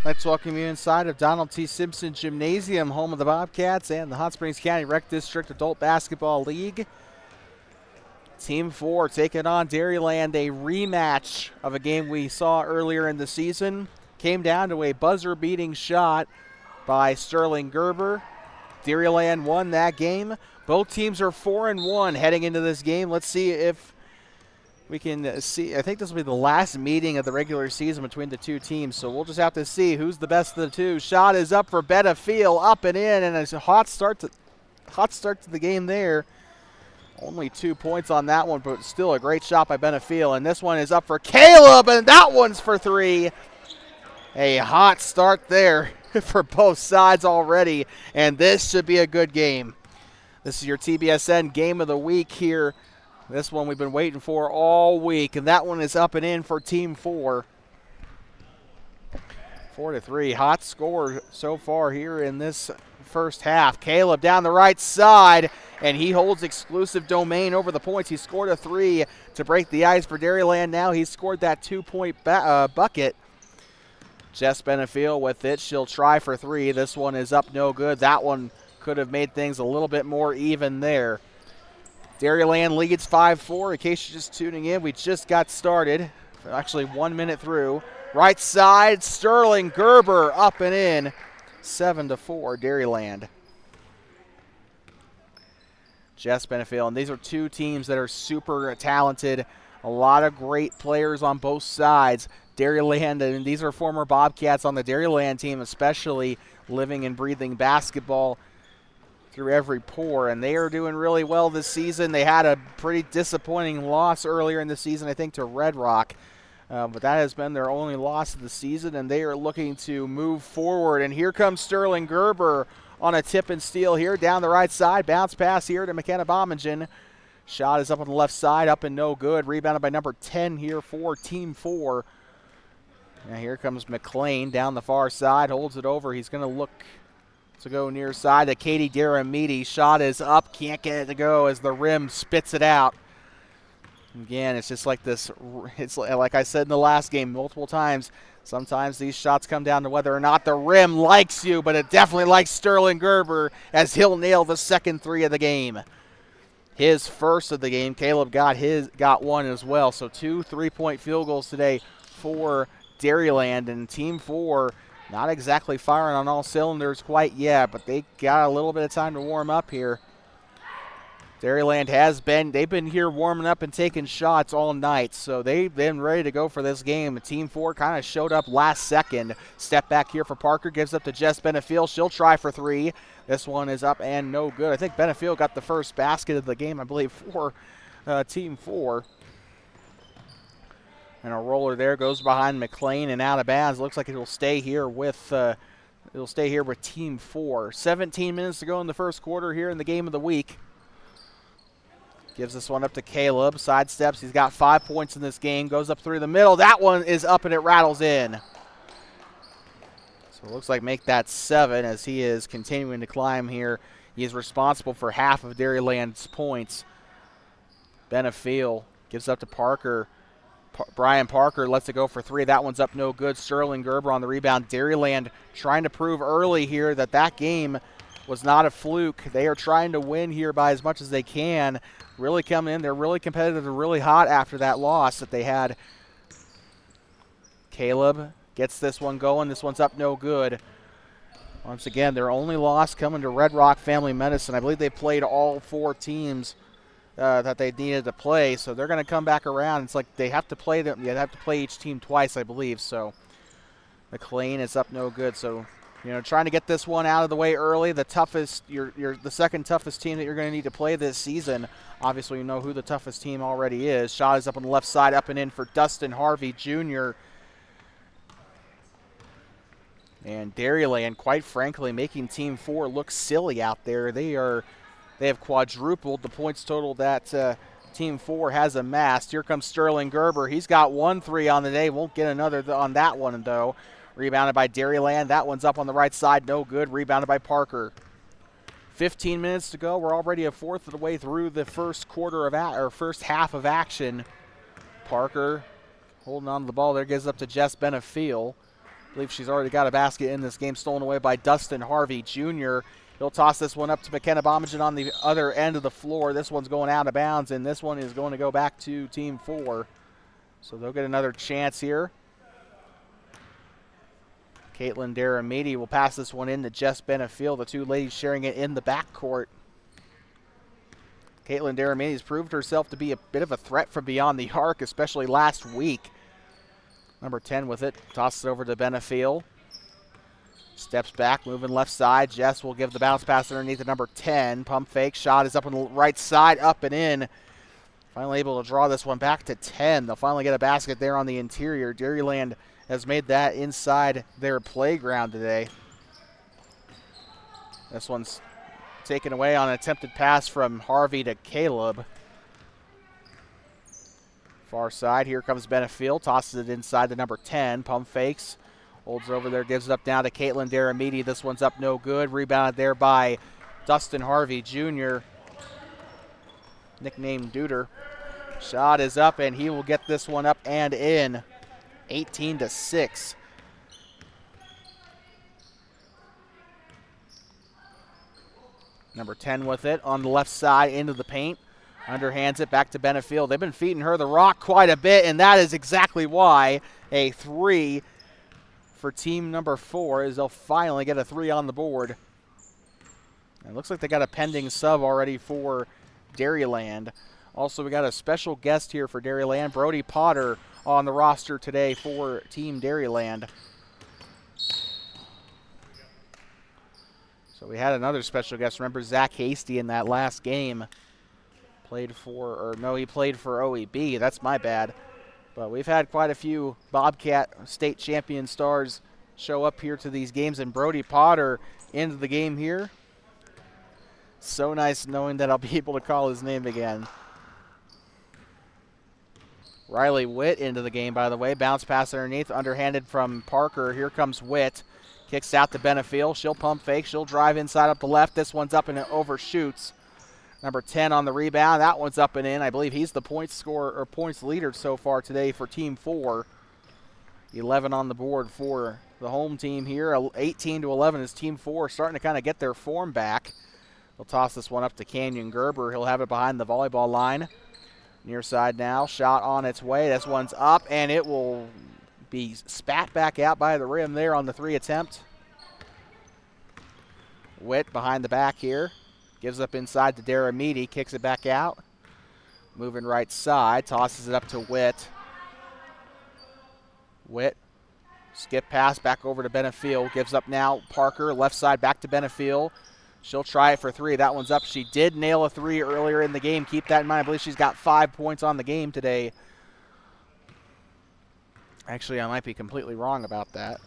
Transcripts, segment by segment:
Let's welcome you inside of Donald T. Simpson Gymnasium, home of the Bobcats and the Hot Springs County Rec District Adult Basketball League. Team 4 taking on Dairyland, a rematch of a game we saw earlier in the season. Came down to a buzzer-beating shot by Sterling Gerber. Dairyland won that game. Both teams are 4-1 heading into this game. Let's see if we can see. I think this will be the last meeting of the regular season between the two teams, so we'll just have to see who's the best of the two. Shot is up for Benefiel, up and in, and a hot start to the game there. Only 2 points on that one, but still a great shot by Benefiel. And this one is up for Caleb, and that one's for 3. A hot start there for both sides already, and this should be a good game. This is your TBSN game of the week here. This one we've been waiting for all week, and that one is up and in for Team 4. 4-3. Hot score so far here in this first half. Caleb down the right side, and he holds exclusive domain over the points. He scored a 3 to break the ice for Dairyland. Now he's scored that 2-point bucket. Jess Benefiel with it. She'll try for 3. This one is up no good. That one could have made things a little bit more even there. Dairyland leads 5-4. In case you're just tuning in, we just got started. Actually 1 minute through. Right side, Sterling Gerber up and in. 7-4, Dairyland. Jess Benefiel, and these are two teams that are super talented. A lot of great players on both sides. Dairyland, and these are former Bobcats on the Dairyland team, especially living and breathing basketball through every pore, and they are doing really well this season. They had a pretty disappointing loss earlier in the season, I think, to Red Rock. But that has been their only loss of the season, and they are looking to move forward. And here comes Sterling Gerber on a tip and steal here down the right side. Bounce pass here to McKenna Bommingen. Shot is up on the left side, up and no good. Rebounded by number 10 here for Team 4. Now here comes McLean down the far side, holds it over. He's going to look to go near side to Katie Daramidi. Shot is up, can't get it to go as the rim spits it out. Again, it's just like this. It's like I said in the last game multiple times. Sometimes these shots come down to whether or not the rim likes you, but it definitely likes Sterling Gerber as he'll nail the second 3 of the game. His first of the game. Caleb got one as well. So 2 3-point field goals today for Dairyland, and Team 4 not exactly firing on all cylinders quite yet, but they got a little bit of time to warm up here. Dairyland they've been here warming up and taking shots all night, so they've been ready to go for this game. Team 4 kind of showed up last second. Step back here for Parker, gives up to Jess Benefiel. She'll try for 3. This one is up and no good. I think Benefiel got the first basket of the game, I believe, for Team 4. And a roller there goes behind McLean and out of bounds. Looks like it will stay here with Team 4. 17 minutes to go in the first quarter here in the game of the week. Gives this one up to Caleb. Sidesteps. He's got 5 points in this game. Goes up through the middle. That one is up and it rattles in. So it looks like make that 7 as he is continuing to climb here. He is responsible for half of Dairyland's points. Benefiel gives up to Parker. Brian Parker lets it go for 3. That one's up no good. Sterling Gerber on the rebound. Dairyland trying to prove early here that game was not a fluke. They are trying to win here by as much as they can. Really coming in. They're really competitive and really hot after that loss that they had. Caleb gets this one going. This one's up no good. Once again, their only loss coming to Red Rock Family Medicine. I believe they played all 4 teams that they needed to play, so they're going to come back around. It's like they have to play them. They have to play each team twice, I believe. So McLean is up no good. So trying to get this one out of the way early. The toughest, you're the second toughest team that you're going to need to play this season. Obviously, you know who the toughest team already is. Shot is up on the left side, up and in for Dustin Harvey Jr. And Dairyland, quite frankly, making Team 4 look silly out there. They have quadrupled the points total that Team 4 has amassed. Here comes Sterling Gerber. He's got 1 3 on the day. Won't get another on that one, though. Rebounded by Dairyland. That one's up on the right side. No good. Rebounded by Parker. 15 minutes to go. We're already a fourth of the way through the first quarter of first half of action. Parker holding on to the ball there. Gives up to Jess Benefiel. believe she's already got a basket in this game, stolen away by Dustin Harvey Jr. He'll toss this one up to McKenna Bomagen on the other end of the floor. This one's going out of bounds, and this one is going to go back to Team 4. So they'll get another chance here. Caitlin Daramidi will pass this one in to Jess Benefiel, the two ladies sharing it in the backcourt. Caitlin Daramidi has proved herself to be a bit of a threat from beyond the arc, especially last week. Number 10 with it, tosses it over to Benefiel. Steps back, moving left side. Jess will give the bounce pass underneath the number 10. Pump fake, shot is up on the right side, up and in. Finally able to draw this one back to 10. They'll finally get a basket there on the interior. Dairyland has made that inside their playground today. This one's taken away on an attempted pass from Harvey to Caleb. Far side, here comes Benefiel, tosses it inside the number 10. Pump fakes, holds over there, gives it up down to Caitlin Daramidi. This one's up no good. Rebounded there by Dustin Harvey Jr., nicknamed Duder. Shot is up, and he will get this one up and in. 18-6. Number 10 with it on the left side into the paint. Underhands it back to Benefiel. They've been feeding her the rock quite a bit, and that is exactly why a 3 for team number 4 is they'll finally get a 3 on the board. And it looks like they got a pending sub already for Dairyland. Also, we got a special guest here for Dairyland, Brody Potter, on the roster today for Team Dairyland. So we had another special guest. Remember Zach Hasty in that last game. He played for OEB. That's my bad. But we've had quite a few Bobcat state champion stars show up here to these games, and Brody Potter into the game here. So nice knowing that I'll be able to call his name again. Riley Witt into the game, by the way. Bounce pass underneath, underhanded from Parker. Here comes Witt. Kicks out to Benefiel. She'll pump fake. She'll drive inside up the left. This one's up and it overshoots. Number 10 on the rebound. That one's up and in. I believe he's the points scorer or points leader so far today for Team 4. 11 on the board for the home team here. 18-11 is Team 4 starting to kind of get their form back. They'll toss this one up to Canyon Gerber. He'll have it behind the volleyball line. Near side now, shot on its way. This one's up, and it will be spat back out by the rim there on the 3 attempt. Witt behind the back here. Gives up inside to Daramidi, kicks it back out. Moving right side, tosses it up to Witt. Witt, skip pass back over to Benefiel. Gives up now, Parker, left side back to Benefiel. She'll try it for 3. That one's up. She did nail a 3 earlier in the game. Keep that in mind. I believe she's got 5 points on the game today. Actually, I might be completely wrong about that.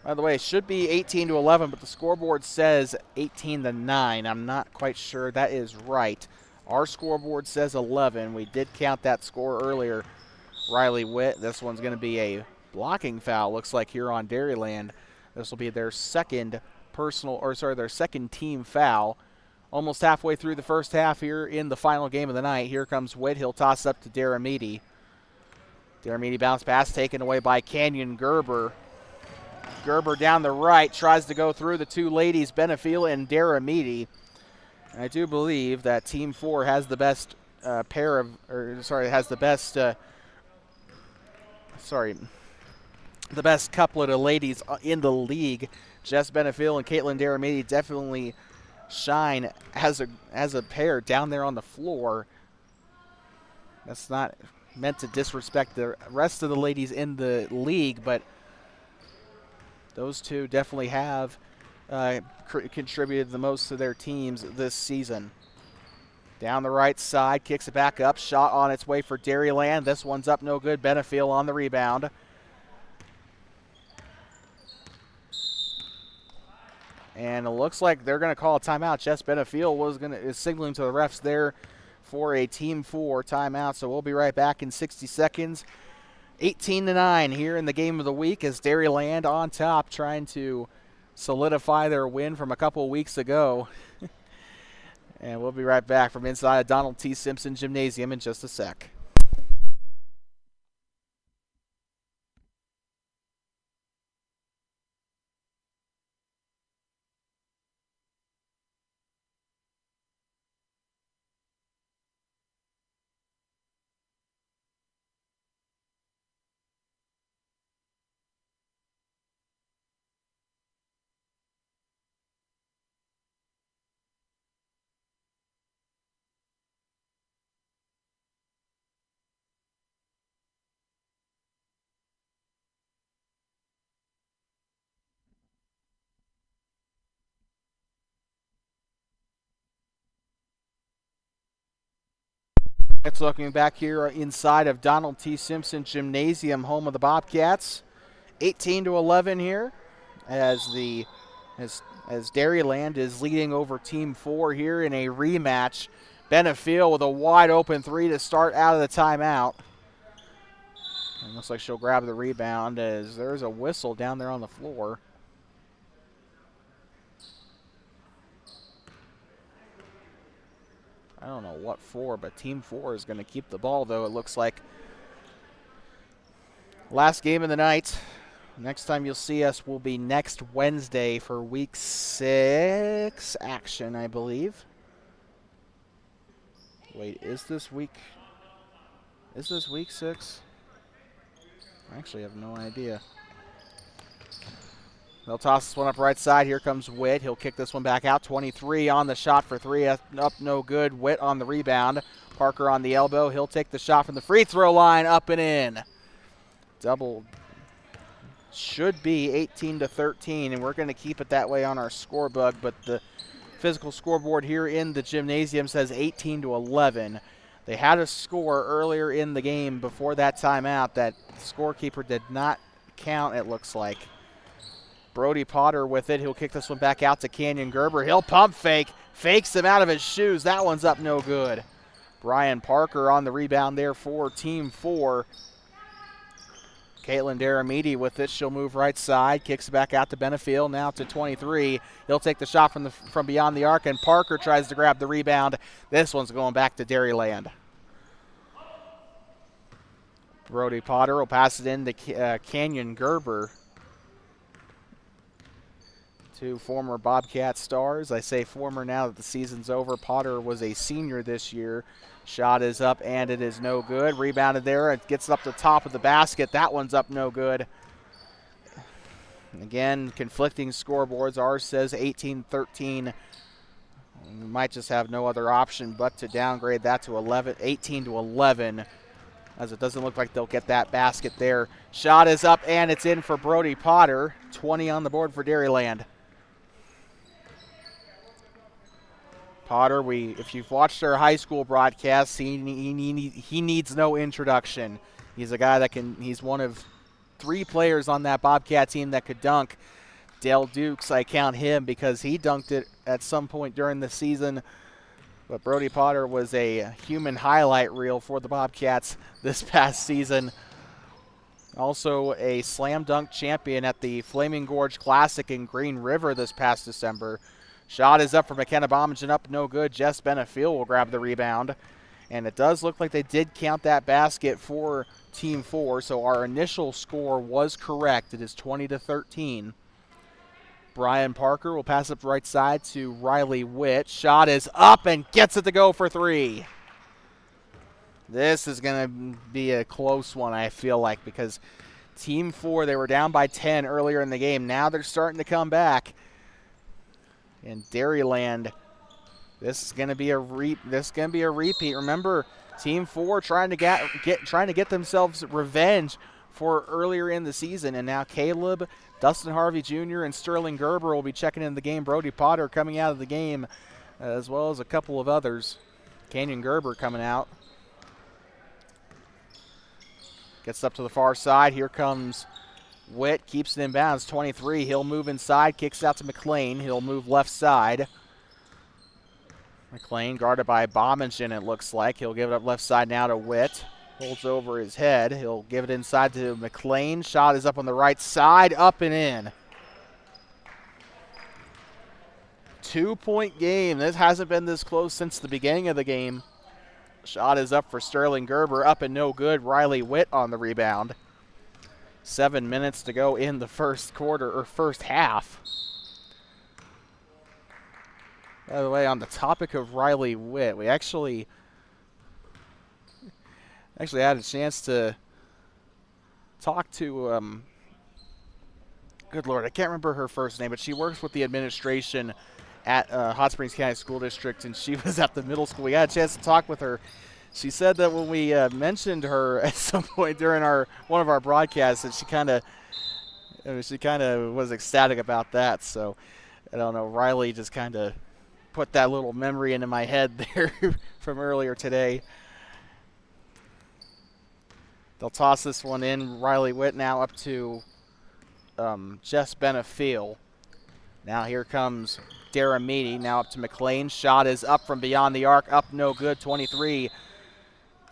By the way, it should be 18-11, but the scoreboard says 18-9. I'm not quite sure that is right. Our scoreboard says 11. We did count that score earlier. Riley Witt. This one's going to be a blocking foul, looks like, here on Dairyland. This will be their second their second team foul. Almost halfway through the first half here in the final game of the night. Here comes Witt. He'll toss up to Daramidi. Daramidi bounce pass taken away by Canyon Gerber. Gerber down the right tries to go through the two ladies, Benefiel and Daramidi. And I do believe that Team 4 has the best the best couplet of ladies in the league. Jess Benefiel and Caitlin Daramidi definitely shine as a pair down there on the floor. That's not meant to disrespect the rest of the ladies in the league, but those two definitely have contributed the most to their teams this season. Down the right side, kicks it back up, shot on its way for Dairyland. This one's up no good. Benefiel on the rebound. And it looks like they're going to call a timeout. Jess Benefiel is signaling to the refs there for a Team 4 timeout. So we'll be right back in 60 seconds. 18-9 here in the game of the week as Dairyland on top, trying to solidify their win from a couple weeks ago. And we'll be right back from inside Donald T. Simpson Gymnasium in just a sec. It's looking back here inside of Donald T. Simpson Gymnasium, home of the Bobcats. 18-11 here as Dairyland is leading over Team 4 here in a rematch. Benefiel with a wide open three to start out of the timeout. It looks like she'll grab the rebound as there's a whistle down there on the floor. I don't know what for, but Team 4 is going to keep the ball, though, it looks like. Last game of the night. Next time you'll see us will be next Wednesday for Week 6 action, I believe. Wait, is this week 6? I actually have no idea. They'll toss this one up right side. Here comes Witt. He'll kick this one back out. 23 on the shot for three. Up no good. Witt on the rebound. Parker on the elbow. He'll take the shot from the free throw line. Up and in. Double. Should be 18-13, and we're going to keep it that way on our scorebook, but the physical scoreboard here in the gymnasium says 18-11. They had a score earlier in the game before that timeout that the scorekeeper did not count, it looks like. Brody Potter with it. He'll kick this one back out to Canyon Gerber. He'll pump fake. Fakes him out of his shoes. That one's up no good. Brian Parker on the rebound there for Team 4. Caitlin Daramidi with it. She'll move right side. Kicks it back out to Benefiel. Now to 23. He'll take the shot from beyond the arc, and Parker tries to grab the rebound. This one's going back to Dairyland. Brody Potter will pass it in to Canyon Gerber. Two former Bobcat stars. I say former now that the season's over. Potter was a senior this year. Shot is up, and it is no good. Rebounded there. It gets up the top of the basket. That one's up no good. Again, conflicting scoreboards. Ours says 18-13. We might just have no other option but to downgrade that to 18-11, as it doesn't look like they'll get that basket there. Shot is up, and it's in for Brody Potter. 20 on the board for Dairyland. Potter, if you've watched our high school broadcasts, he needs no introduction. He's a guy he's one of 3 players on that Bobcat team that could dunk. Dale Dukes, I count him because he dunked it at some point during the season. But Brody Potter was a human highlight reel for the Bobcats this past season. Also a slam dunk champion at the Flaming Gorge Classic in Green River this past December. Shot is up for McKenna Bommingen, up no good. Jess Benefiel will grab the rebound. And it does look like they did count that basket for Team 4, so our initial score was correct. It is 20-13. Brian Parker will pass up right side to Riley Witt. Shot is up and gets it to go for 3. This is going to be a close one, I feel like, because Team 4, they were down by 10 earlier in the game. Now they're starting to come back. And Dairyland, this is going to be a repeat. Remember, Team 4 trying to get themselves revenge for earlier in the season, and now Caleb, Dustin Harvey Jr., and Sterling Gerber will be checking in the game. Brody Potter coming out of the game, as well as a couple of others. Canyon Gerber coming out. Gets up to the far side. Here comes Witt, keeps it in bounds. 23. He'll move inside, kicks out to McLean. He'll move left side. McLean guarded by Bommingen, it looks like. He'll give it up left side now to Witt. Holds over his head. He'll give it inside to McLean. Shot is up on the right side, up and in. 2-point game. This hasn't been this close since the beginning of the game. Shot is up for Sterling Gerber, up and no good. Riley Witt on the rebound. 7 minutes to go in the first quarter, or first half. By the way, on the topic of Riley Witt, we actually had a chance to talk to, good Lord, I can't remember her first name, but she works with the administration at Hot Springs County School District, and she was at the middle school. We had a chance to talk with her. She said that when we mentioned her at some point during one of our broadcasts, that she kind of was ecstatic about that. So I don't know. Riley just kind of put that little memory into my head there from earlier today. They'll toss this one in. Riley Witt now up to Jess Benefiel. Now here comes Dara Meady, now up to McLean. Shot is up from beyond the arc, up no good, 23.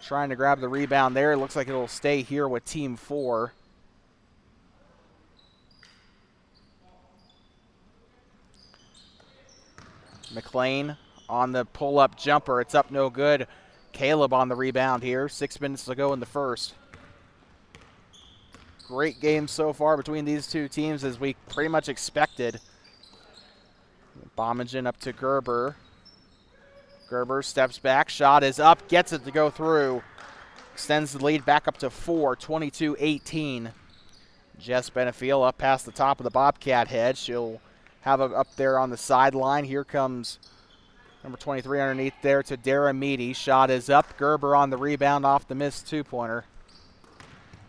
Trying to grab the rebound there. It looks like it'll stay here with Team 4. McLean on the pull-up jumper. It's up no good. Caleb on the rebound here. 6 minutes to go in the first. Great game so far between these two teams, as we pretty much expected. Bommingen up to Gerber. Gerber steps back. Shot is up. Gets it to go through. Extends the lead back up to 4, 22-18. Jess Benefiel up past the top of the Bobcat head. She'll have it up there on the sideline. Here comes number 23 underneath there to Dara Meady. Shot is up. Gerber on the rebound off the missed two-pointer.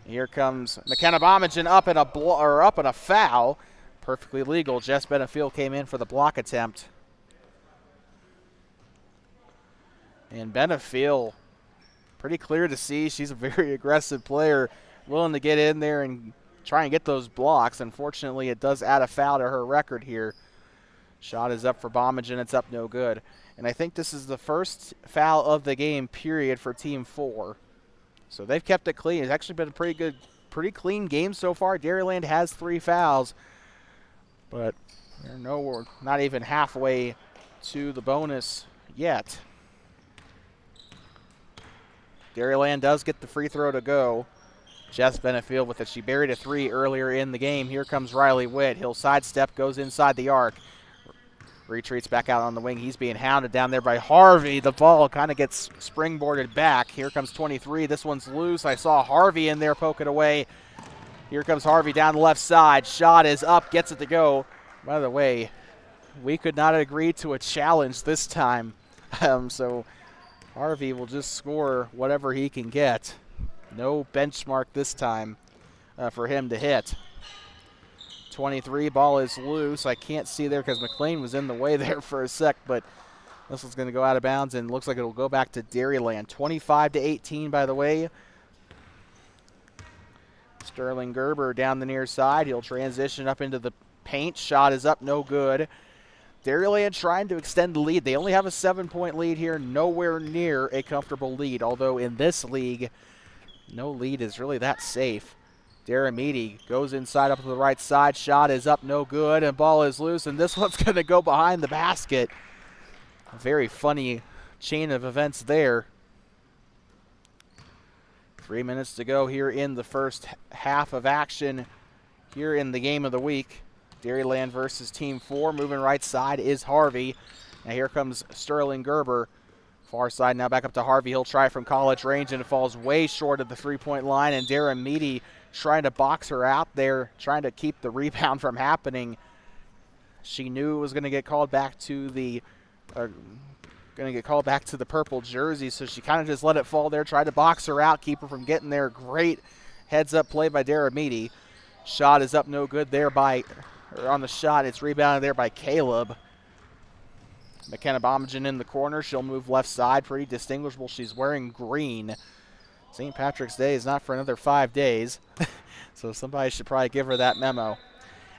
Here comes McKenna Bommingen up in a foul. Perfectly legal. Jess Benefiel came in for the block attempt. And Benefiel, pretty clear to see. She's a very aggressive player, willing to get in there and try and get those blocks. Unfortunately, it does add a foul to her record here. Shot is up for Bommingen. It's up no good. And I think this is the first foul of the game, period, for Team 4. So they've kept it clean. It's actually been a pretty clean game so far. Dairyland has 3 fouls, but we're not even halfway to the bonus yet. Dairyland does get the free throw to go. Jess Benefiel with it. She buried a 3 earlier in the game. Here comes Riley Witt. He'll sidestep, goes inside the arc. Retreats back out on the wing. He's being hounded down there by Harvey. The ball kind of gets springboarded back. Here comes 23. This one's loose. I saw Harvey in there poke it away. Here comes Harvey down the left side. Shot is up. Gets it to go. By the way, we could not agree to a challenge this time. So Harvey will just score whatever he can get. No benchmark this time for him to hit. 23, ball is loose. I can't see there because McLean was in the way there for a sec, but this one's going to go out of bounds and looks like it'll go back to Dairyland. 25-18, by the way. Sterling Gerber down the near side. He'll transition up into the paint. Shot is up, no good. Dairyland trying to extend the lead. They only have a 7-point lead here, nowhere near a comfortable lead, although in this league, no lead is really that safe. Dara Meady goes inside up to the right side. Shot is up, no good, and ball is loose, and this one's going to go behind the basket. A very funny chain of events there. 3 minutes to go here in the first half of action here in the game of the week. Dairyland versus Team 4. Moving right side is Harvey. Now here comes Sterling Gerber. Far side now back up to Harvey. He'll try from college range, and it falls way short of the three-point line, and Dara Meady trying to box her out there, trying to keep the rebound from happening. She knew it was going to get called back to the purple jersey, so she kind of just let it fall there, tried to box her out, keep her from getting there. Great heads-up play by Dara Meady. Shot is up, no good there on the shot. It's rebounded there by Caleb. McKenna Bommingen in the corner. She'll move left side. Pretty distinguishable. She's wearing green. St. Patrick's Day is not for another 5 days, so somebody should probably give her that memo.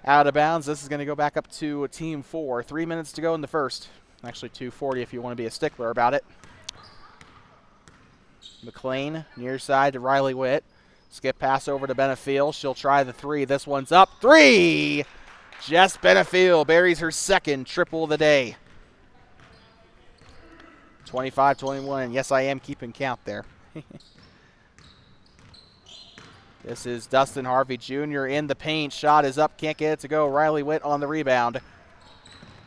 Out of bounds. This is going to go back up to Team 4. 3 minutes to go in the first. Actually, 2:40 if you want to be a stickler about it. McLean near side to Riley Witt. Skip pass over to Benefiel. She'll try the 3. This one's up. 3! Jess Benefiel buries her second triple of the day. 25-21, and yes, I am keeping count there. This is Dustin Harvey Jr. in the paint. Shot is up, can't get it to go. Riley Witt on the rebound.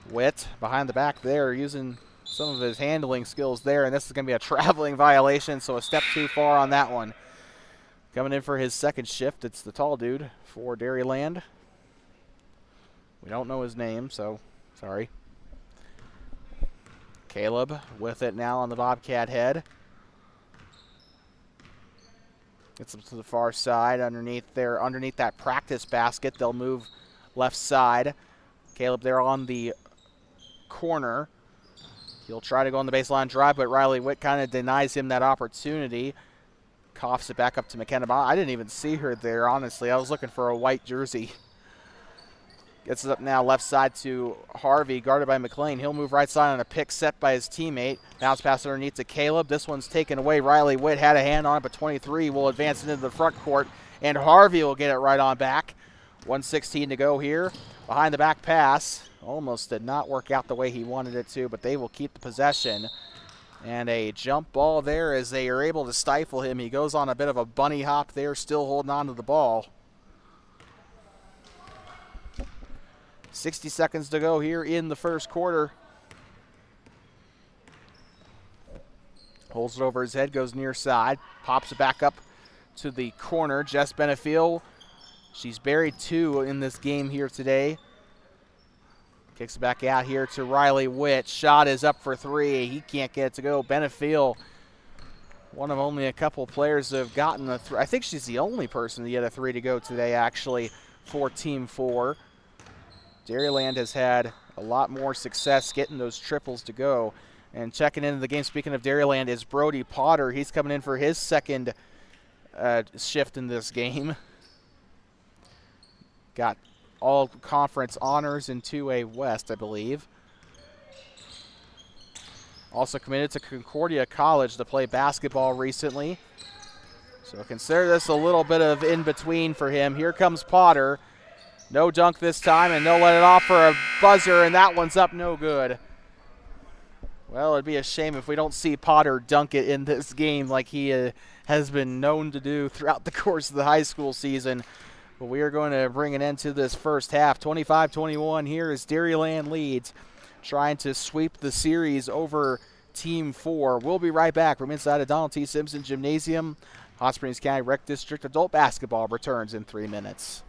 Witt behind the back there, using some of his handling skills there, and this is going to be a traveling violation, so a step too far on that one. Coming in for his second shift, it's the tall dude for Dairyland. We don't know his name, so sorry. Caleb with it now on the Bobcat head. Gets them to the far side underneath that practice basket. They'll move left side. Caleb there on the corner. He'll try to go on the baseline drive, but Riley Witt kind of denies him that opportunity. coughs it back up to McKenna. I didn't even see her there, honestly. I was looking for a white jersey. Gets it up now left side to Harvey, guarded by McLean. He'll move right side on a pick set by his teammate. Bounce pass underneath to Caleb. This one's taken away. Riley Witt had a hand on it, but 23 will advance it into the front court, and Harvey will get it right on back. 1:16 to go here. Behind the back pass. Almost did not work out the way he wanted it to, but they will keep the possession. And a jump ball there as they are able to stifle him. He goes on a bit of a bunny hop there, still holding on to the ball. 60 seconds to go here in the first quarter. Holds it over his head, goes near side, pops it back up to the corner. Jess Benefiel, she's buried 2 in this game here today. Kicks it back out here to Riley Witt. Shot is up for 3. He can't get it to go. Benefiel, one of only a couple players that have gotten a 3. I think she's the only person to get a 3 to go today, actually, for Team 4. Dairyland has had a lot more success getting those triples to go. And checking into the game, speaking of Dairyland, is Brody Potter. He's coming in for his second shift in this game. Got all conference honors in 2A West, I believe. Also committed to Concordia College to play basketball recently. So consider this a little bit of in-between for him. Here comes Potter. No dunk this time, and they'll let it off for a buzzer, and that one's up no good. Well, it'd be a shame if we don't see Potter dunk it in this game like he has been known to do throughout the course of the high school season. But we are going to bring an end to this first half. 25-21 here as Dairyland leads, trying to sweep the series over Team 4. We'll be right back from inside of Donald T. Simpson Gymnasium. Hot Springs County Rec District adult basketball returns in 3 minutes.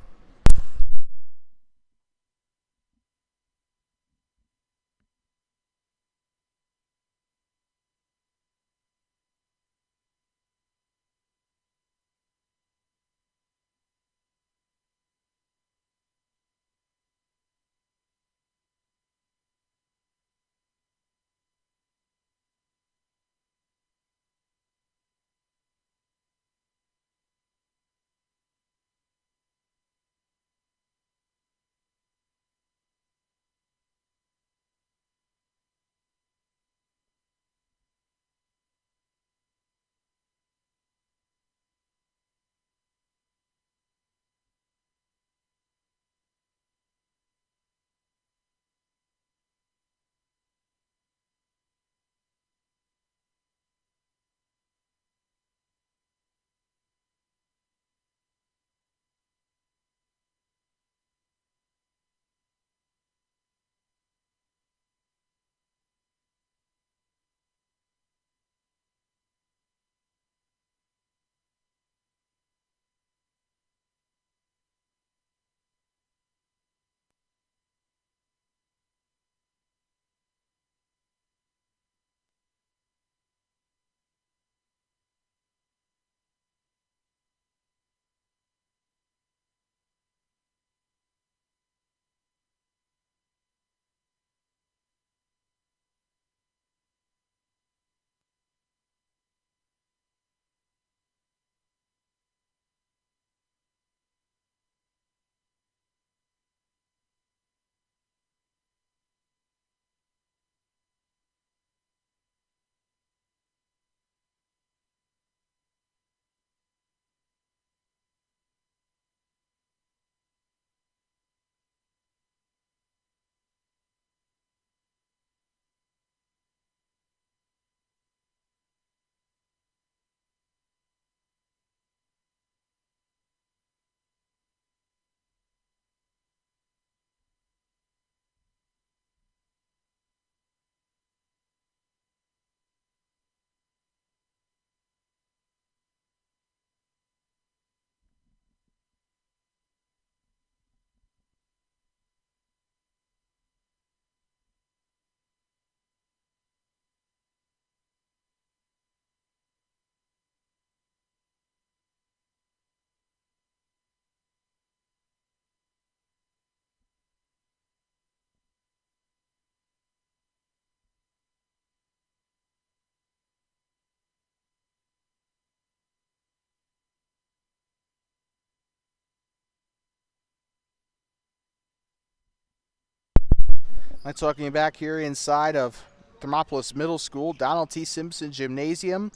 I'm talking you back here inside of Thermopolis Middle School, Donald T. Simpson Gymnasium,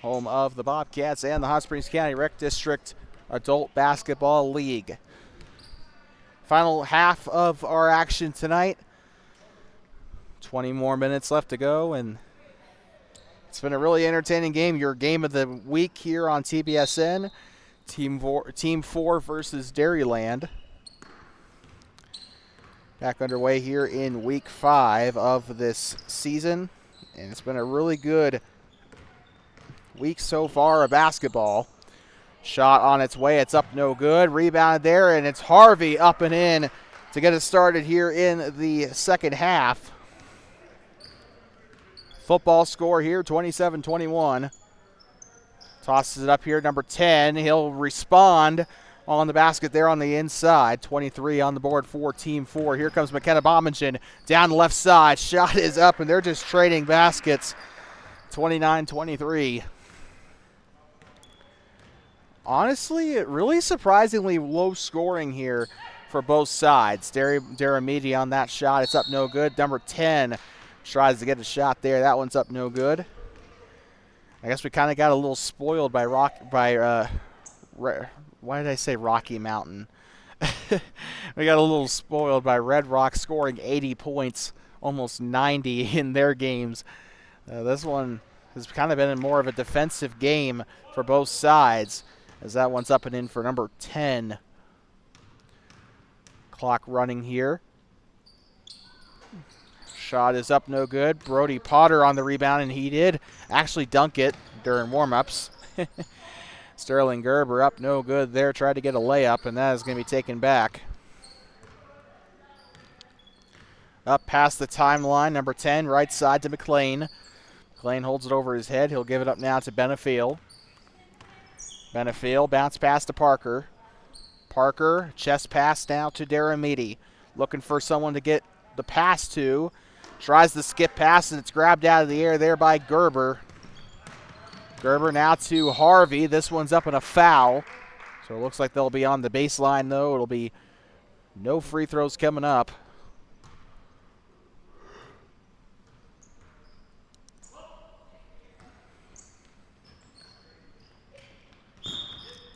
home of the Bobcats and the Hot Springs County Rec District Adult Basketball League. Final half of our action tonight. 20 more minutes left to go, and it's been a really entertaining game. Your game of the week here on TBSN, Team 4 versus Dairyland. Back underway here in week 5 of this season, and it's been a really good week so far of basketball. Shot on its way, it's up no good. Rebounded there, and it's Harvey up and in to get it started here in the second half. Football score here, 27-21. Tosses it up here, number 10. He'll respond on the basket there on the inside. 23 on the board for Team 4. Here comes McKenna Bommingen down the left side. Shot is up, and they're just trading baskets. 29-23. Honestly, really surprisingly low scoring here for both sides. Daramidi on that shot. It's up no good. Number 10 tries to get a shot there. That one's up no good. I guess we kind of got a little spoiled by why did I say Rocky Mountain? We got a little spoiled by Red Rock scoring 80 points, almost 90 in their games. This one has kind of been more of a defensive game for both sides, as that one's up and in for number 10. Clock running here. Shot is up no good. Brody Potter on the rebound, and he did actually dunk it during warm-ups. Sterling Gerber up no good there. Tried to get a layup, and that is going to be taken back. Up past the timeline, number 10, right side to McLean. McLean holds it over his head. He'll give it up now to Benefiel. Benefiel bounce pass to Parker. Parker, chest pass now to Daramidi. Looking for someone to get the pass to. Tries the skip pass, and it's grabbed out of the air there by Gerber. Gerber now to Harvey. This one's up in a foul. So it looks like they'll be on the baseline, though. It'll be no free throws coming up.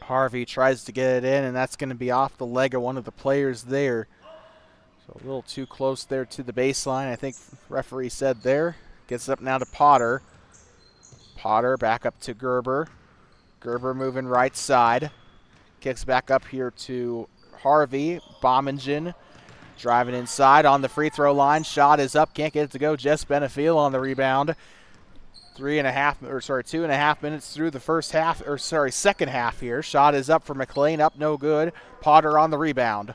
Harvey tries to get it in, and that's going to be off the leg of one of the players there. So a little too close there to the baseline, I think the referee said there. Gets it up now to Potter. Potter back up to Gerber. Gerber moving right side. Kicks back up here to Harvey. Bommingen driving inside on the free throw line. Shot is up, can't get it to go. Jess Benefiel on the rebound. 2.5 minutes through the second half here. Shot is up for McLean, up no good. Potter on the rebound.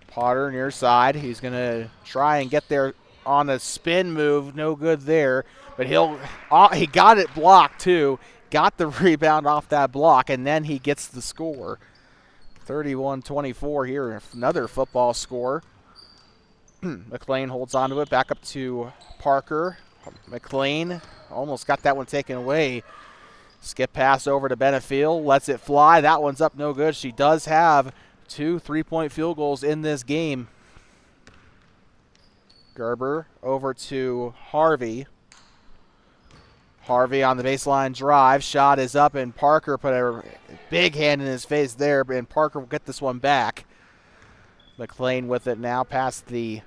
Potter near side. He's going to try and get there on a spin move. No good there. But he got it blocked too. Got the rebound off that block, and then he gets the score. 31-24 here. Another football score. McLean holds on to it. Back up to Parker. McLean almost got that one taken away. Skip pass over to Benefiel. Lets it fly. That one's up no good. She does have 2 3-point field goals in this game. Gerber over to Harvey. Harvey on the baseline drive. Shot is up, and Parker put a big hand in his face there, and Parker will get this one back. McLean with it now past the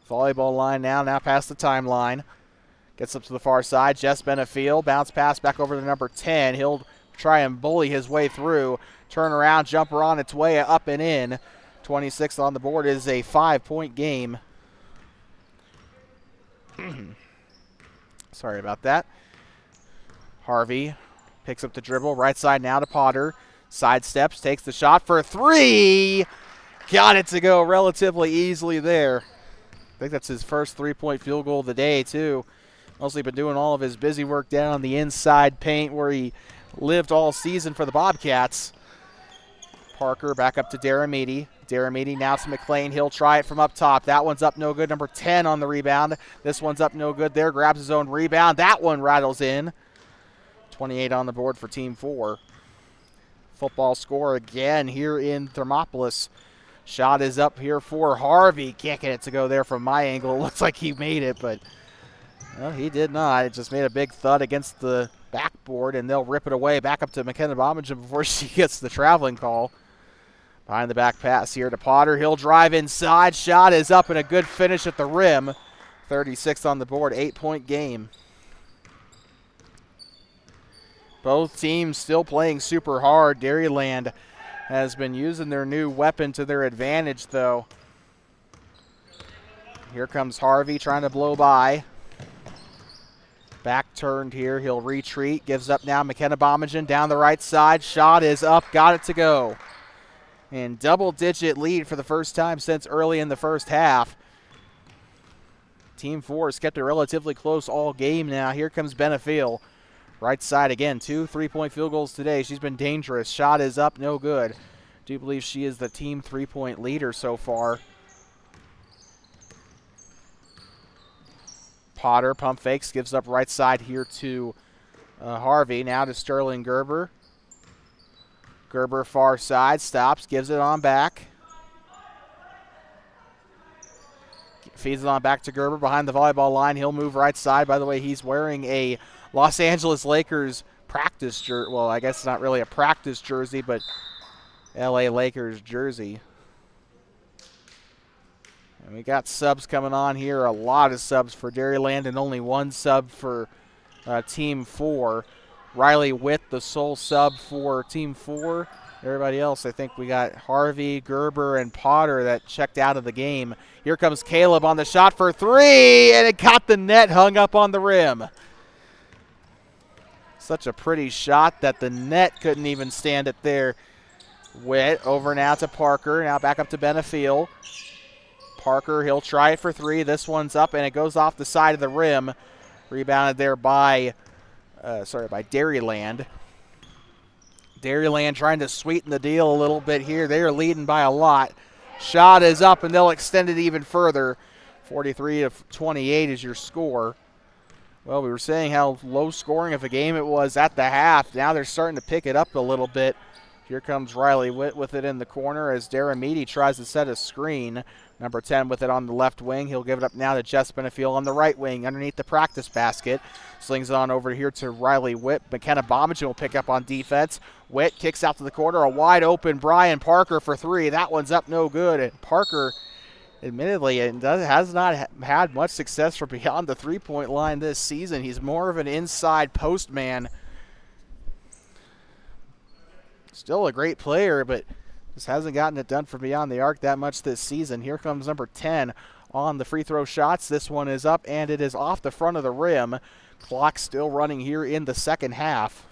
volleyball line now past the timeline. Gets up to the far side. Jess Benefiel. Bounce pass back over to number 10. He'll try and bully his way through. Turn around, jumper on its way up and in. 26 on the board is a 5-point game. Sorry about that. Harvey picks up the dribble. Right side now to Potter. Sidesteps, takes the shot for 3. Got it to go relatively easily there. I think that's his first 3-point field goal of the day, too. Mostly been doing all of his busy work down on the inside paint where he lived all season for the Bobcats. Parker back up to Daramidi. Daramidi now to McLean. He'll try it from up top. That one's up no good. Number 10 on the rebound. This one's up no good there. Grabs his own rebound. That one rattles in. 28 on the board for Team 4. Football score again here in Thermopolis. Shot is up here for Harvey. Can't get it to go there from my angle. It looks like he made it, but well, he did not. It just made a big thud against the backboard, and they'll rip it away back up to McKenna Bommingen before she gets the traveling call. Behind the back pass here to Potter. He'll drive inside. Shot is up and a good finish at the rim. 36 on the board, 8-point game. Both teams still playing super hard. Dairyland has been using their new weapon to their advantage, though. Here comes Harvey trying to blow by. Back turned here. He'll retreat. Gives up now. McKenna Bommingen down the right side. Shot is up. Got it to go. And double-digit lead for the first time since early in the first half. Team 4 has kept it relatively close all game now. Here comes Benefiel. Right side again. 2 3-point field goals today. She's been dangerous. Shot is up. No good. Do believe she is the team 3-point leader so far. Potter pump fakes. Gives up right side here to Harvey. Now to Sterling Gerber. Gerber far side. Stops. Gives it on back. Feeds it on back to Gerber behind the volleyball line. He'll move right side. By the way, he's wearing a Los Angeles Lakers practice jersey. Well, I guess it's not really a practice jersey, but LA Lakers jersey. And we got subs coming on here. A lot of subs for Dairyland and only one sub for Team 4. Riley Witt, the sole sub for Team 4. Everybody else, I think we got Harvey, Gerber, and Potter that checked out of the game. Here comes Caleb on the shot for 3, and it caught the net, hung up on the rim. Such a pretty shot that the net couldn't even stand it there. Witt over now to Parker, now back up to Benefiel. Parker, he'll try it for 3. This one's up, and it goes off the side of the rim. Rebounded there by Dairyland. Dairyland trying to sweeten the deal a little bit here. They are leading by a lot. Shot is up, and they'll extend it even further. 43-28 is your score. Well, we were saying how low scoring of a game it was at the half. Now they're starting to pick it up a little bit. Here comes Riley Witt with it in the corner as Daramidi tries to set a screen. Number 10 with it on the left wing. He'll give it up now to Jess Benefiel on the right wing underneath the practice basket. Slings it on over here to Riley Witt. McKenna Bommingen will pick up on defense. Witt kicks out to the corner. A wide open Brian Parker for 3. That one's up no good. And Parker, admittedly, has not had much success from beyond the 3-point line this season. He's more of an inside post man. Still a great player, but just hasn't gotten it done from beyond the arc that much this season. Here comes number 10 on the free throw shots. This one is up, and it is off the front of the rim. Clock still running here in the second half.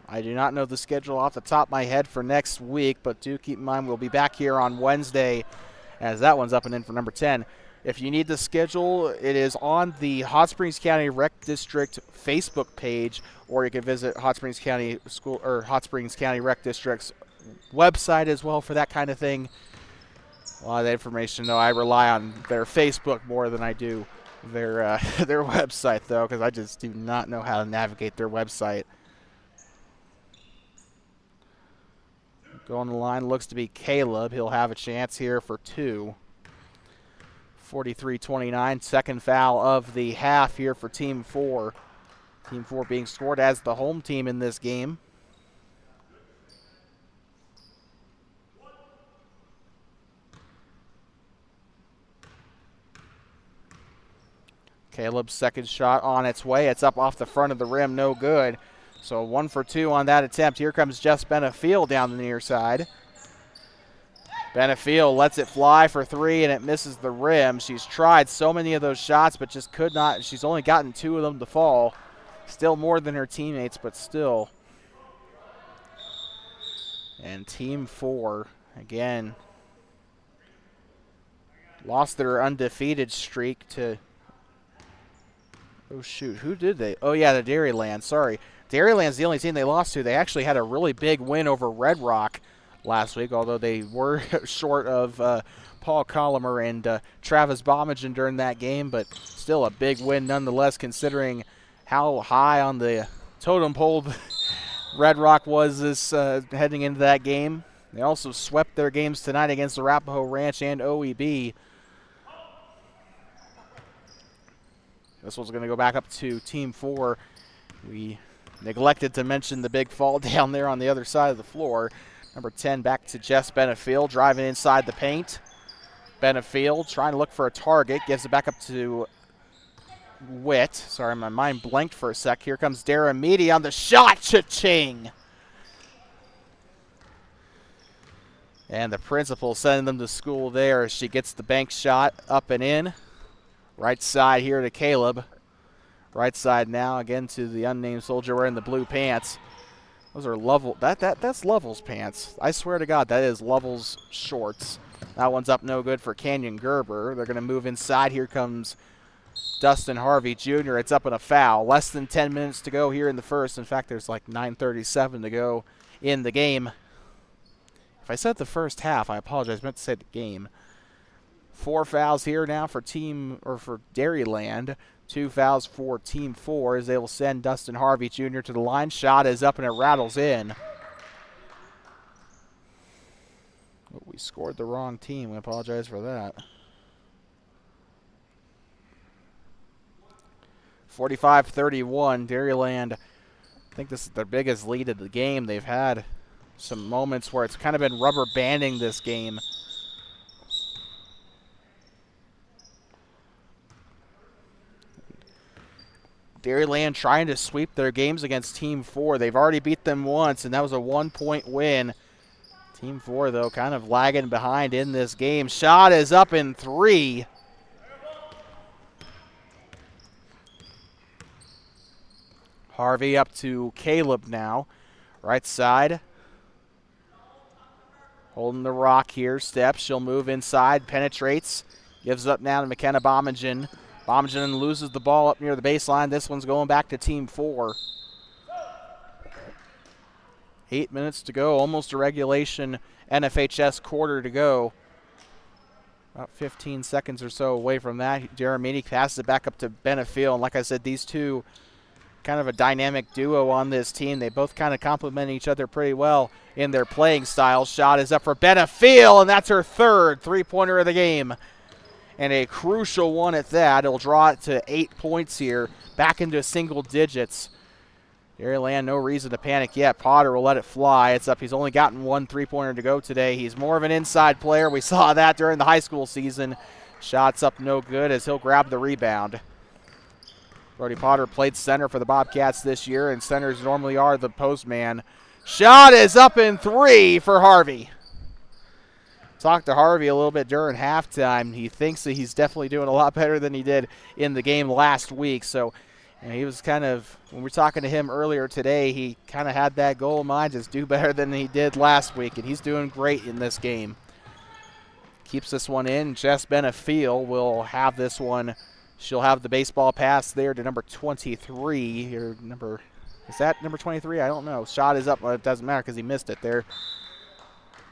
I do not know the schedule off the top of my head for next week, but do keep in mind we'll be back here on Wednesday as that one's up and in for number 10. If you need the schedule, it is on the Hot Springs County Rec District Facebook page, or you can visit Hot Springs County School or Hot Springs County Rec District's website as well for that kind of thing. A lot of the information, though, I rely on their Facebook more than I do their their website, though, because I just do not know how to navigate their website. Going the line looks to be Caleb. He'll have a chance here for 2. 43-29, second foul of the half here for Team 4. Team 4 being scored as the home team in this game. Caleb's second shot on its way. It's up off the front of the rim, no good. So 1 for 2 on that attempt. Here comes Jess Benefiel down the near side. Benefiel lets it fly for 3, and it misses the rim. She's tried so many of those shots, but just could not. She's only gotten 2 of them to fall. Still more than her teammates, but still. And Team 4, again, lost their undefeated streak to, oh shoot, who did they? Oh yeah, the Dairyland, sorry. Dairyland's the only team they lost to. They actually had a really big win over Red Rock last week, although they were short of Paul Collimer and Travis Bommingen during that game, but still a big win nonetheless considering how high on the totem pole Red Rock was this heading into that game. They also swept their games tonight against Arapahoe Ranch and OEB. This one's going to go back up to Team 4. We neglected to mention the big fall down there on the other side of the floor. Number 10 back to Jess Benefield, driving inside the paint. Benefield trying to look for a target, gives it back up to Witt. Sorry, my mind blanked for a sec. Here comes Dara Meady on the shot. Cha-ching! And the principal sending them to school there as she gets the bank shot up and in. Right side here to Caleb. Right side now again to the unnamed soldier wearing the blue pants. Those are Lovell. That's Lovell's pants. I swear to God, that is Lovell's shorts. That one's up no good for Canyon Gerber. They're going to move inside. Here comes Dustin Harvey Jr. It's up in a foul. Less than 10 minutes to go here in the first. In fact, there's like 9:37 to go in the game. If I said the first half, I apologize. I meant to say the game. 4 fouls here now for Dairyland. 2 fouls for Team 4 as they will send Dustin Harvey Jr. to the line. Shot is up and it rattles in. Oh, we scored the wrong team. We apologize for that. 45-31. Dairyland, I think this is their biggest lead of the game. They've had some moments where it's kind of been rubber banding this game. Dairyland trying to sweep their games against Team 4. They've already beat them once, and that was a 1-point win. Team 4, though, kind of lagging behind in this game. Shot is up in 3. Harvey up to Caleb now. Right side. Holding the rock here. Steps. She'll move inside. Penetrates. Gives up now to McKenna Bommingen. Bommingen loses the ball up near the baseline. This one's going back to Team 4. 8 minutes to go. Almost a regulation NFHS quarter to go. About 15 seconds or so away from that. Jeremini passes it back up to Benefield. And like I said, these two kind of a dynamic duo on this team. They both kind of complement each other pretty well in their playing styles. Shot is up for Benefield, and that's her third three-pointer of the game. And a crucial one at that. It'll draw it to 8 points here, back into single digits. Dairyland, no reason to panic yet. Potter will let it fly. It's up. He's only gotten 1 three-pointer to go today. He's more of an inside player. We saw that during the high school season. Shots up no good as he'll grab the rebound. Brody Potter played center for the Bobcats this year, and centers normally are the postman. Shot is up in 3 for Harvey. Talked to Harvey a little bit during halftime. He thinks that he's definitely doing a lot better than he did in the game last week. So he was kind of, when we were talking to him earlier today, he kind of had that goal in mind, just do better than he did last week, and he's doing great in this game. Keeps this one in. Jess Benefield will have this one. She'll have the baseball pass there to number 23. Is that number 23? I don't know. Shot is up. Well, it doesn't matter because he missed it there.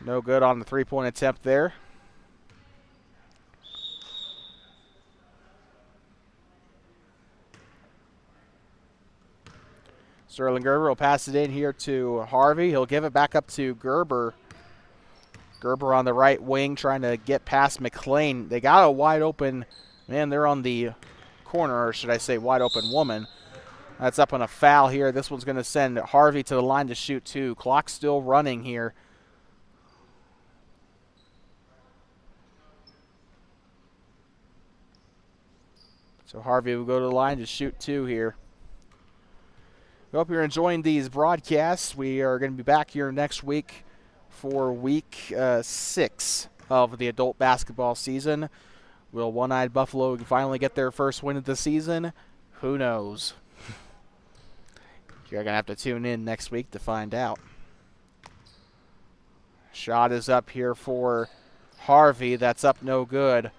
No good on the three-point attempt there. Sterling Gerber will pass it in here to Harvey. He'll give it back up to Gerber. Gerber on the right wing trying to get past McLean. They got a wide open man. They're on the corner, or should I say wide open woman. That's up on a foul here. This one's going to send Harvey to the line to shoot 2. Clock still running here. So Harvey will go to the line to shoot 2 here. We hope you're enjoying these broadcasts. We are going to be back here next week for week 6 of the adult basketball season. Will One-Eyed Buffalo finally get their first win of the season? Who knows? You're going to have to tune in next week to find out. Shot is up here for Harvey. That's up no good.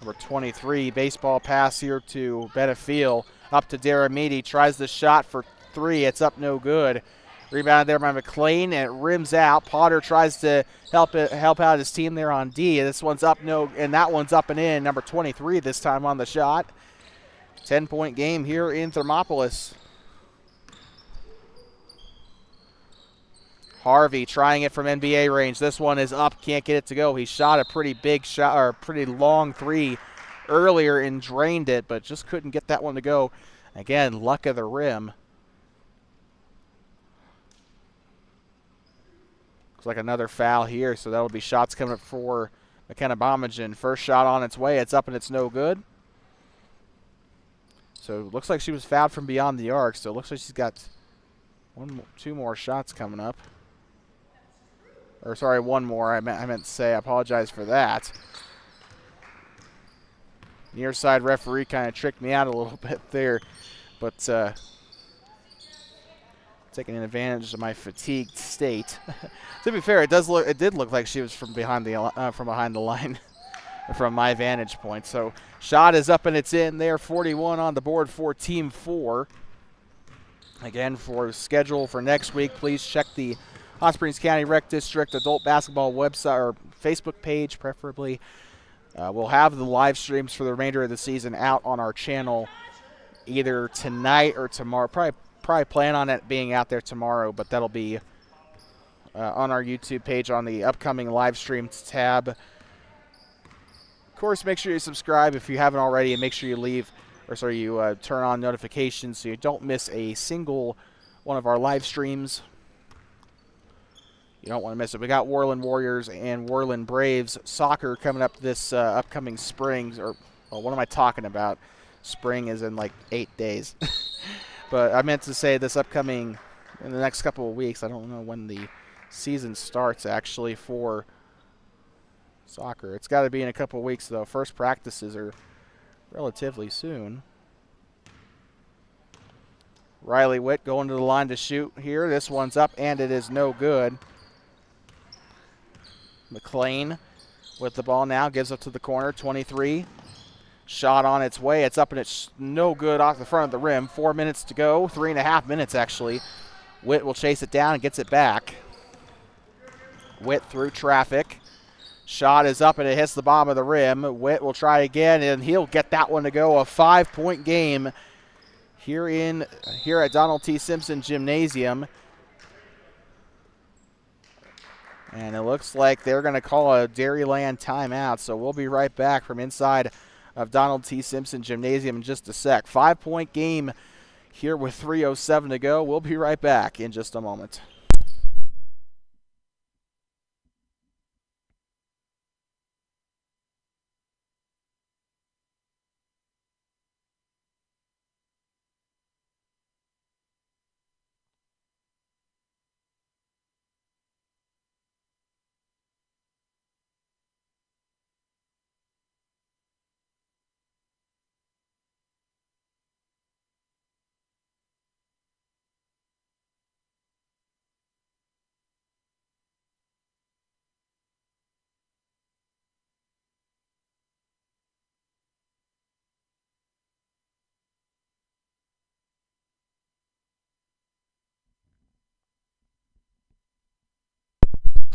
Number 23, baseball pass here to Benefield. Up to Daramidi. Tries the shot for 3. It's up no good. Rebounded there by McLean, and it rims out. Potter tries to help out his team there on D. This one's up and that one's up and in. Number 23 this time on the shot. 10-point game here in Thermopolis. Harvey trying it from NBA range. This one is up, can't get it to go. He shot a pretty big shot, or a pretty long three earlier and drained it, but just couldn't get that one to go. Again, luck of the rim. Looks like another foul here, so that'll be shots coming up for McKenna Bomagen. First shot on its way. It's up and it's no good. So it looks like she was fouled from beyond the arc, so it looks like she's got two more shots coming up. Or sorry, one more. I meant to say, I apologize for that. Near side referee kind of tricked me out a little bit there, but taking advantage of my fatigued state. To be fair, it did look like she was from behind the line, from my vantage point. So shot is up and it's in there. 41 on the board for Team 4. Again, for schedule for next week, please check the Hot Springs County Rec District Adult Basketball website or Facebook page, preferably. We'll have the live streams for the remainder of the season out on our channel either tonight or tomorrow. Probably plan on it being out there tomorrow, but that'll be on our YouTube page on the upcoming live streams tab. Of course, make sure you subscribe if you haven't already, and make sure you turn on notifications so you don't miss a single one of our live streams. You don't want to miss it. We got Worland Warriors and Worland Braves soccer coming up this upcoming spring. Or, well, what am I talking about? Spring is in like 8 days. But I meant to say this upcoming, in the next couple of weeks. I don't know when the season starts, actually, for soccer. It's got to be in a couple of weeks, though. First practices are relatively soon. Riley Witt going to the line to shoot here. This one's up, and it is no good. McLean with the ball now, gives up to the corner, 23. Shot on its way. It's up and it's no good off the front of the rim. 4 minutes to go. 3.5 minutes, actually. Witt will chase it down and gets it back. Witt through traffic. Shot is up and it hits the bottom of the rim. Witt will try again and he'll get that one to go. A 5-point game here at Donald T. Simpson Gymnasium. And it looks like they're going to call a Dairyland timeout. So we'll be right back from inside of Donald T. Simpson Gymnasium in just a sec. 5-point game here with 3:07 to go. We'll be right back in just a moment.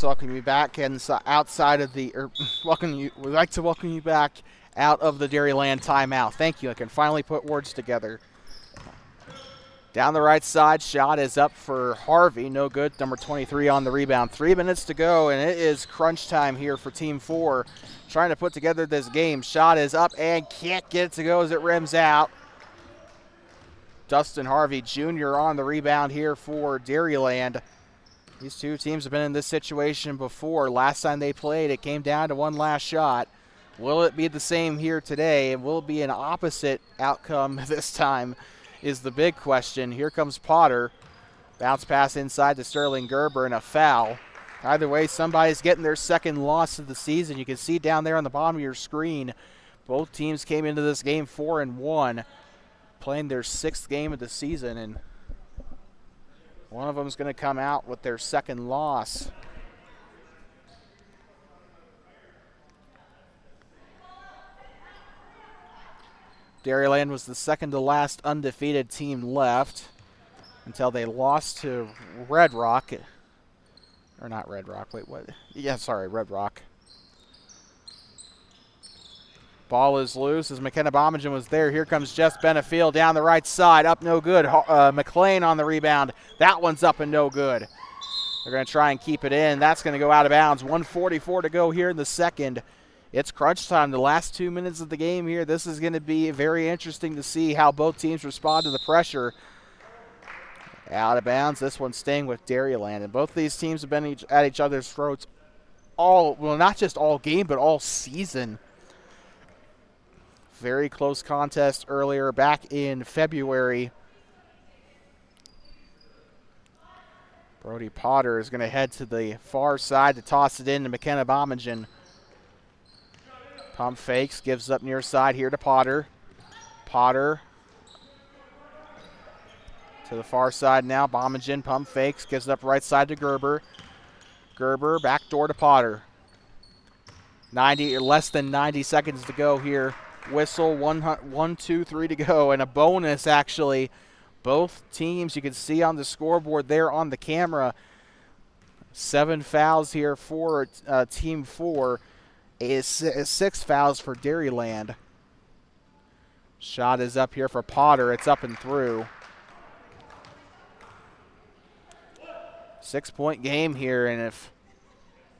Welcome you back and outside of the, we'd like to welcome you back out of the Dairyland timeout. Thank you. I can finally put words together. Down the right side, shot is up for Harvey. No good. Number 23 on the rebound. 3 minutes to go, and it is crunch time here for Team 4. Trying to put together this game. Shot is up and can't get it to go as it rims out. Dustin Harvey Jr. on the rebound here for Dairyland. These two teams have been in this situation before. Last time they played, it came down to one last shot. Will it be the same here today? And will it be an opposite outcome this time is the big question. Here comes Potter. Bounce pass inside to Sterling Gerber and a foul. Either way, somebody's getting their second loss of the season. You can see down there on the bottom of your screen, both teams came into this game 4-1, playing their 6th game of the season, and one of them is going to come out with their second loss. Dairyland was the second to last undefeated team left until they lost to Red Rock. Or not Red Rock, wait, what? Yeah, sorry, Red Rock. Ball is loose as McKenna Bommingen was there. Here comes Jess Benefiel down the right side. Up no good. McLean on the rebound. That one's up and no good. They're going to try and keep it in. That's going to go out of bounds. 1:44 to go here in the second. It's crunch time. The last 2 minutes of the game here. This is going to be very interesting to see how both teams respond to the pressure. Out of bounds. This one's staying with Dairyland. And both these teams have been at each other's throats not just all game, but all season. Very close contest earlier back in February. Brody Potter is going to head to the far side to toss it in to McKenna Bommingen. Pump fakes, gives up near side here to Potter. Potter to the far side now. Bommingen pump fakes, gives it up right side to Gerber. Gerber back door to Potter. Less than 90 seconds to go here. Whistle, 1, 2, 3 to go, and a bonus actually. Both teams, you can see on the scoreboard there on the camera, 7 fouls here for Team 4, 6 fouls for Dairyland. Shot is up here for Potter. It's up and through. 6-point game here, and if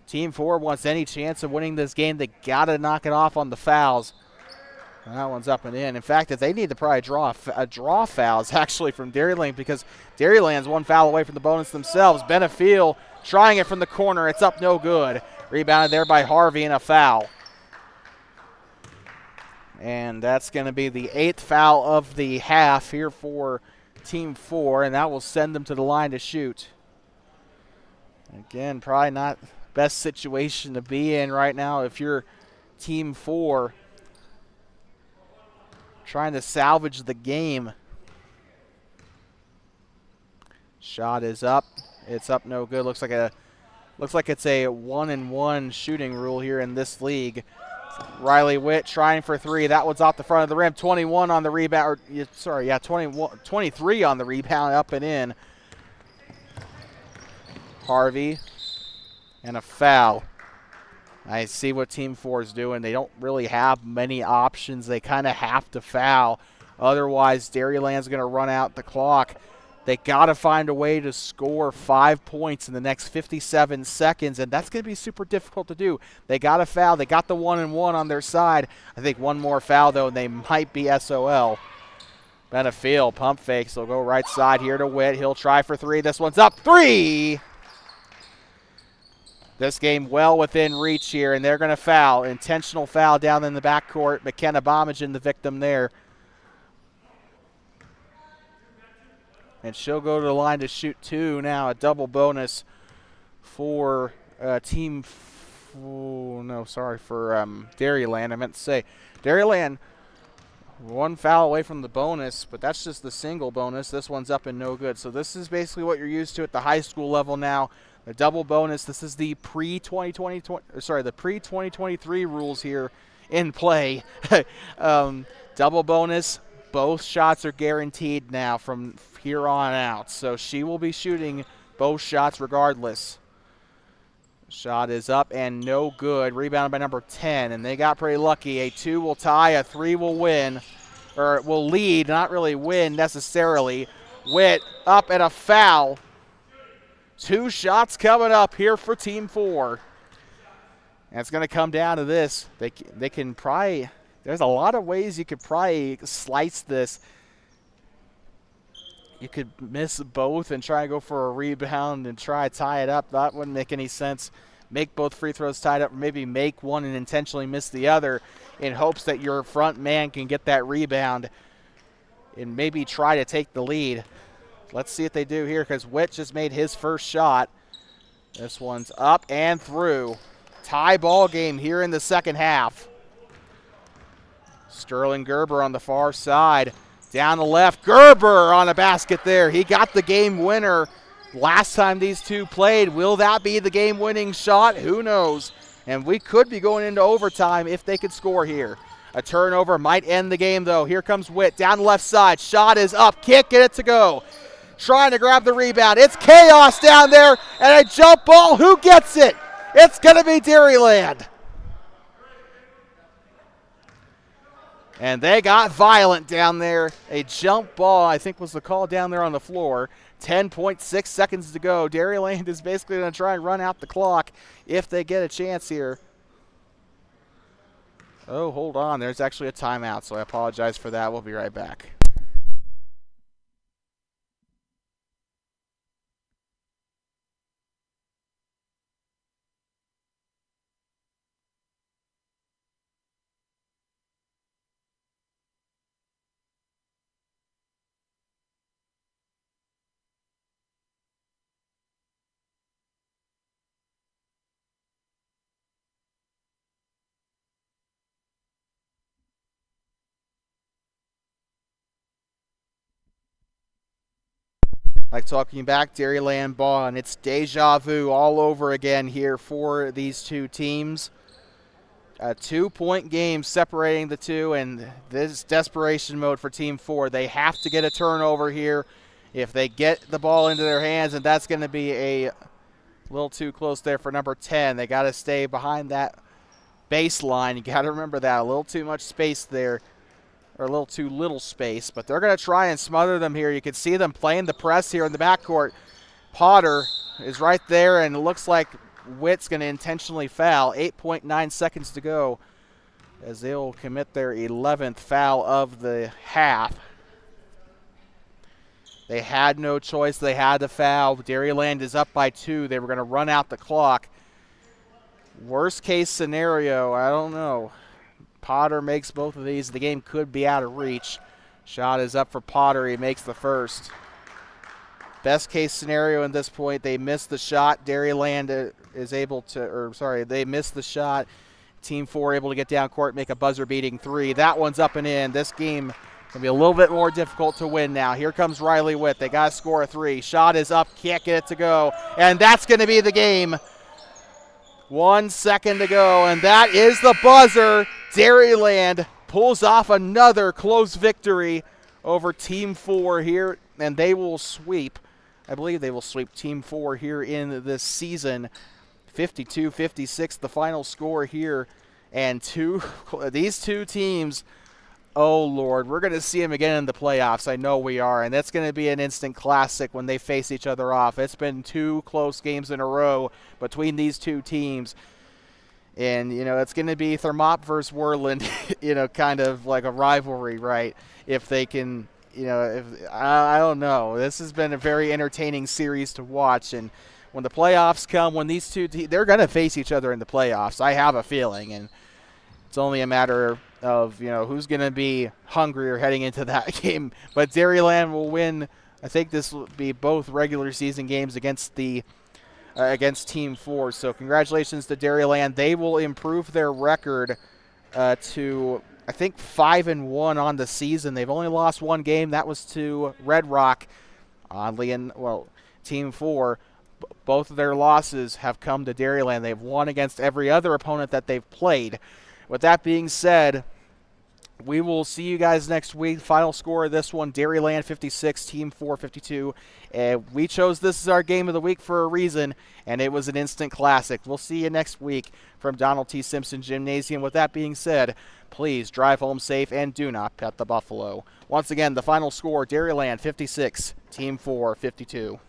Team 4 wants any chance of winning this game, they got to knock it off on the fouls. And that one's up and in. In fact, if they need to probably draw fouls actually from Dairyland, because Dairyland's 1 foul away from the bonus themselves. Benefiel trying it from the corner. It's up no good. Rebounded there by Harvey and a foul. And that's going to be the 8th foul of the half here for Team 4, and that will send them to the line to shoot. Again, probably not best situation to be in right now if you're Team 4 trying to salvage the game. Shot is up. It's up no good. Looks like it's a 1-and-1 shooting rule here in this league. Riley Witt trying for 3. That one's off the front of the rim. 21 on the rebound. 23 on the rebound, up and in. Harvey and a foul. I see what Team 4 is doing. They don't really have many options. They kind of have to foul. Otherwise, Dairyland's going to run out the clock. They got to find a way to score 5 points in the next 57 seconds, and that's going to be super difficult to do. They got to foul. They got the 1-and-1 on their side. I think one more foul, though, and they might be SOL. Benefiel pump fakes. They'll go right side here to Witt. He'll try for 3. This one's up. 3! This game well within reach here, and they're going to foul. Intentional foul down in the backcourt. McKenna Bommingen, the victim there. And she'll go to the line to shoot 2 now. A double bonus for for Dairyland. I meant to say Dairyland 1 foul away from the bonus, but that's just the single bonus. This one's up and no good. So this is basically what you're used to at the high school level now. A double bonus. This is the pre-2023 rules here in play. Double bonus. Both shots are guaranteed now from here on out. So she will be shooting both shots regardless. Shot is up and no good. Rebounded by number 10, and they got pretty lucky. A 2 will tie, a 3 will win, or will lead, not really win necessarily. Witt up and a foul. 2 shots coming up here for Team 4. And it's going to come down to this. They can probably, there's a lot of ways you could probably slice this. You could miss both and try to go for a rebound and try to tie it up. That wouldn't make any sense. Make both free throws tied up, or maybe make one and intentionally miss the other in hopes that your front man can get that rebound and maybe try to take the lead. Let's see what they do here, because Witt just made his first shot. This one's up and through. Tie ball game here in the second half. Sterling Gerber on the far side. Down the left, Gerber on a basket there. He got the game winner last time these two played. Will that be the game-winning shot? Who knows? And we could be going into overtime if they could score here. A turnover might end the game, though. Here comes Witt down the left side. Shot is up. Can't get it to go. Trying to grab the rebound. It's chaos down there, and a jump ball. Who gets it? It's going to be Dairyland. And they got violent down there. A jump ball, I think, was the call down there on the floor. 10.6 seconds to go. Dairyland is basically going to try and run out the clock if they get a chance here. Oh, hold on. There's actually a timeout, so I apologize for that. We'll be right back. Like talking back, Dairyland ball, and it's deja vu all over again here for these two teams. A 2-point game separating the two, and this is desperation mode for Team 4. They have to get a turnover here if they get the ball into their hands, and that's going to be a little too close there for number 10. They got to stay behind that baseline. You got to remember that. A little too much space there. Or a little too little space, but they're going to try and smother them here. You can see them playing the press here in the backcourt. Potter is right there, and it looks like Witt's going to intentionally foul. 8.9 seconds to go as they'll commit their 11th foul of the half. They had no choice. They had to foul. Dairyland is up by 2. They were going to run out the clock. Worst case scenario, I don't know. Potter makes both of these. The game could be out of reach. Shot is up for Potter. He makes the first. Best case scenario in this point, they miss the shot. Dairyland is able to, they miss the shot. Team 4 able to get down court, make a buzzer-beating 3. That one's up and in. This game can be a little bit more difficult to win now. Here comes Riley Witt. They got to score a 3. Shot is up, can't get it to go. And that's going to be the game. 1 second to go, and that is the buzzer. Dairyland pulls off another close victory over Team 4 here, and they will sweep. I believe they will sweep Team 4 here in this season. 52-56, the final score here. And these two teams, oh, Lord, we're going to see them again in the playoffs. I know we are, and that's going to be an instant classic when they face each other off. It's been 2 close games in a row between these two teams. And, it's going to be Thermop versus Worland, kind of like a rivalry, right? If they can, I don't know. This has been a very entertaining series to watch. And when the playoffs come, when these two teams, they're going to face each other in the playoffs. I have a feeling. And it's only a matter of, who's going to be hungrier heading into that game. But Dairyland will win. I think this will be both regular season games against Team 4. So congratulations to Dairyland. They will improve their record to, I think, 5-1 on the season. They've only lost 1 game. That was to Red Rock. Team 4, both of their losses have come to Dairyland. They've won against every other opponent that they've played. With that being said, we will see you guys next week. Final score of this one, Dairyland 56, Team 4 52. We chose this as our game of the week for a reason, and it was an instant classic. We'll see you next week from Donald T. Simpson Gymnasium. With that being said, please drive home safe and do not pet the buffalo. Once again, the final score, Dairyland 56, Team 4 52.